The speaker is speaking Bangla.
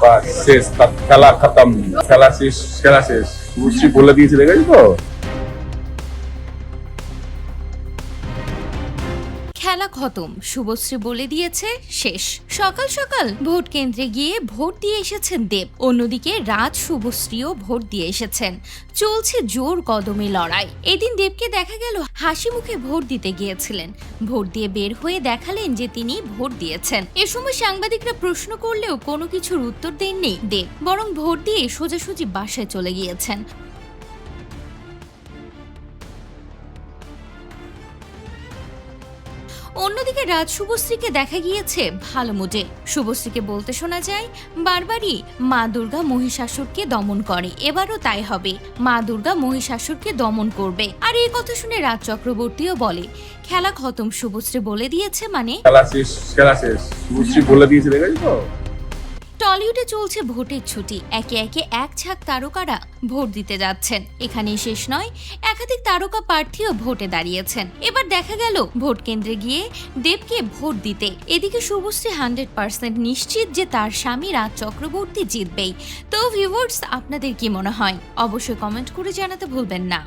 বাস শেষ, খেলা খতম, খেলা শেষ, খেলা শেষ। শুভশ্রী বলে দিয়েছে, দেখেছি তো। খেলা খতম, শুভশ্রী বলে দিয়েছে শেষ। সকাল সকাল ভোট কেন্দ্রে গিয়ে ভোট দিয়ে এসেছেন দেব, অন্যদিকে রাজ শুভশ্রীও ভোট দিয়ে এসেছেন। চলছে জোর কদমে লড়াই। এদিন দেবকে দেখা গেল হাসি মুখে ভোট দিতে গিয়েছিলেন। ভোট দিয়ে বের হয়ে দেখালেন যে তিনি ভোট দিয়েছেন। এ সময় সাংবাদিকরা প্রশ্ন করলেও কোনো কিছুর উত্তর দেননি দেব, বরং ভোট দিয়ে সোজাসুজি বাসায় চলে গিয়েছেন। অন্যদিকে রাজ শুভশ্রীকে দেখা গিয়েছে ভালো মুডে। শুভশ্রীকে বলতে শোনা যায়, বারবারই মা দুর্গা মহিষাসুরকে দমন করে, এবারও তাই হবে। মা দুর্গা মহিষাসুরকে দমন করবে। আর এই কথা শুনে রাজ চক্রবর্তীও বলে, খেলা খতম, শুভশ্রী বলে দিয়েছে মানে খেলা শেষ, খেলা শেষ। শুভশ্রী বলে দিয়েছে, দেখেছি তো। টলিউডে চলছে ভোটের ছুটি। একে একে এক ঝাঁক তারকারা ভোট দিতে যাচ্ছেন। এখানেই শেষ নয়, একাধিক তারকা প্রার্থীও ভোটে দাঁড়িয়েছেন। এবার দেখা গেল ভোট কেন্দ্রে গিয়ে দেবকে ভোট দিতে। এদিকে শুভশ্রী 100% নিশ্চিত যে তার স্বামী রাজ চক্রবর্তী জিতবেই। তো ভিউয়ার্স, আপনাদের কি মনে হয় অবশ্যই কমেন্ট করে জানাতে ভুলবেন না।